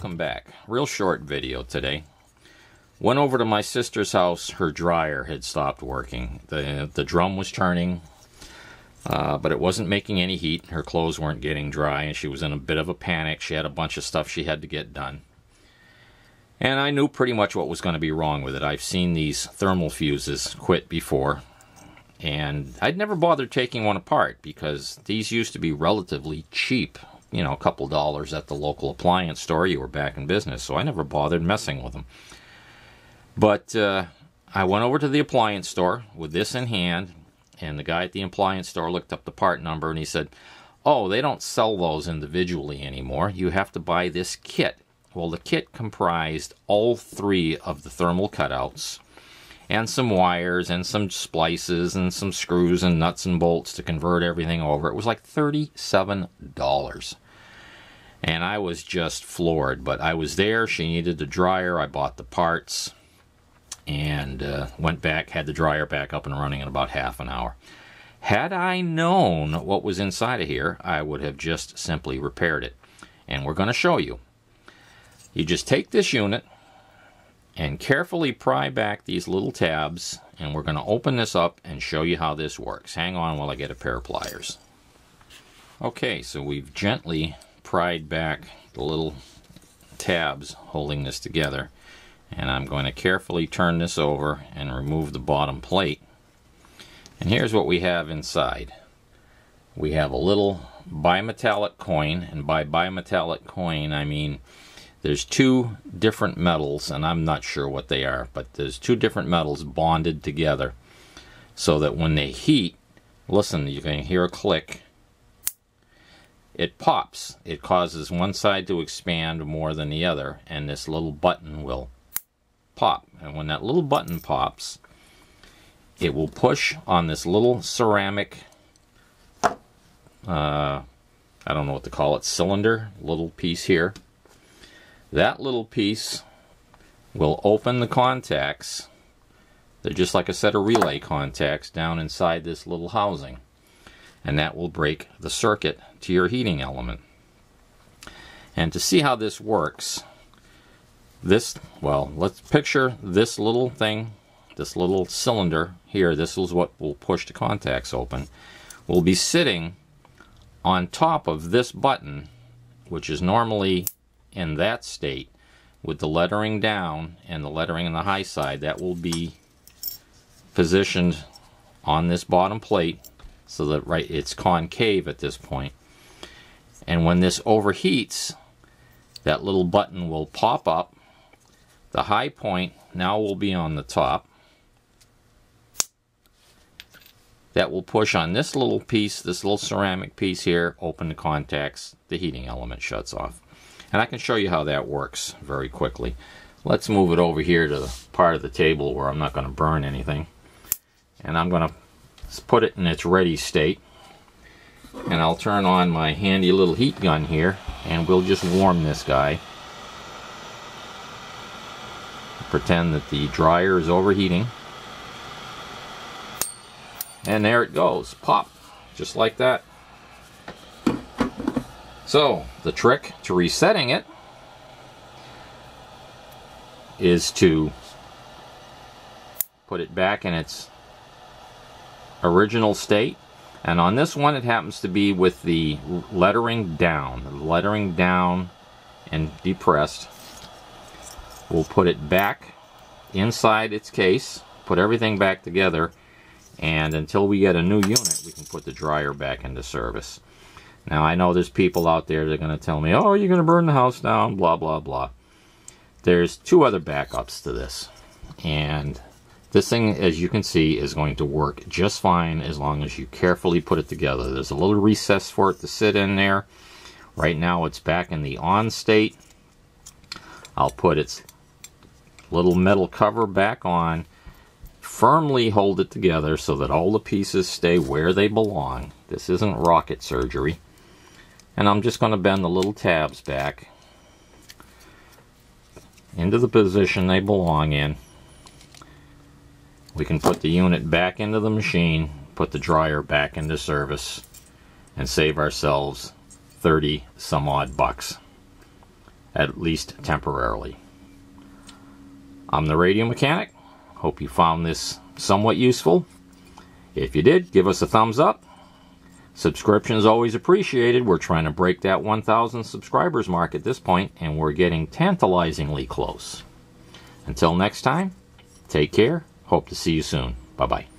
welcome back. Real short video today. Went over to my sister's house. Her dryer had stopped working. The drum was turning, but it wasn't making any heat. Her clothes weren't getting dry, and she was in a bit of a panic. She had a bunch of stuff she had to get done. And I knew pretty much what was going to be wrong with it. I've seen these thermal fuses quit before, and I'd never bothered taking one apart because these used to be relatively cheap. You know, a couple dollars at the local appliance store. You were back in business, so I never bothered messing with them. But I went over to the appliance store with this in hand, and the guy at the appliance store looked up the part number, and he said, "Oh, they don't sell those individually anymore. You have to buy this kit." Well, the kit comprised all three of the thermal cutouts, and some wires, and some splices, and some screws, and nuts and bolts to convert everything over. It was like $37. And I was just floored, but I was there. She needed the dryer. I bought the parts, and went back, had the dryer back up and running in about half an hour. Had I known what was inside of here, I would have just simply repaired it. And we're going to show you. You just take this unit and carefully pry back these little tabs, and we're going to open this up and show you how this works. Hang on while I get a pair of pliers. Okay, so we've gently pried back the little tabs holding this together, and I'm going to carefully turn this over and remove the bottom plate. And here's what we have inside. We have a little bimetallic coin, and by bimetallic coin I mean there's two different metals, and I'm not sure what they are, but there's two different metals bonded together so that when they heat, listen, you can hear a click, it pops. It causes one side to expand more than the other, and this little button will pop. And when that little button pops, it will push on this little ceramic, I don't know what to call it, cylinder, little piece here. That little piece will open the contacts. They're just like a set of relay contacts down inside this little housing. And that will break the circuit to your heating element. And to see how this works, well, let's picture this little thing, this little cylinder here. This is what will push the contacts open. Will be sitting on top of this button, which is normally in that state with the lettering down and the lettering on the high side. That will be positioned on this bottom plate so that it's concave at this point. And when this overheats, that little button will pop up. The high point now will be on the top. That will push on this little piece, this little ceramic piece here, open the contacts, the heating element shuts off. And I can show you how that works very quickly. Let's move it over here to the part of the table where I'm not going to burn anything. And I'm going to put it in its ready state. And I'll turn on my handy little heat gun here, and we'll just warm this guy. Pretend that the dryer is overheating. And there it goes. Pop. Just like that. So, the trick to resetting it is to put it back in its original state. And on this one, it happens to be with the lettering down. The lettering down and depressed. We'll put it back inside its case, put everything back together, and until we get a new unit, we can put the dryer back into service. Now, I know there's people out there that are going to tell me, "Oh, you're going to burn the house down, blah, blah, blah." There's two other backups to this. And this thing, as you can see, is going to work just fine as long as you carefully put it together. There's a little recess for it to sit in there. Right now, it's back in the on state. I'll put its little metal cover back on, firmly hold it together so that all the pieces stay where they belong. This isn't rocket surgery. And I'm just going to bend the little tabs back into the position they belong in. We can put the unit back into the machine, put the dryer back into service, and save ourselves 30 some odd bucks. at least temporarily. I'm the Radio Mechanic. Hope you found this somewhat useful. If you did, give us a thumbs up. Subscription is always appreciated. We're trying to break that 1,000 subscribers mark at this point, and we're getting tantalizingly close. Until next time, take care. Hope to see you soon. Bye-bye.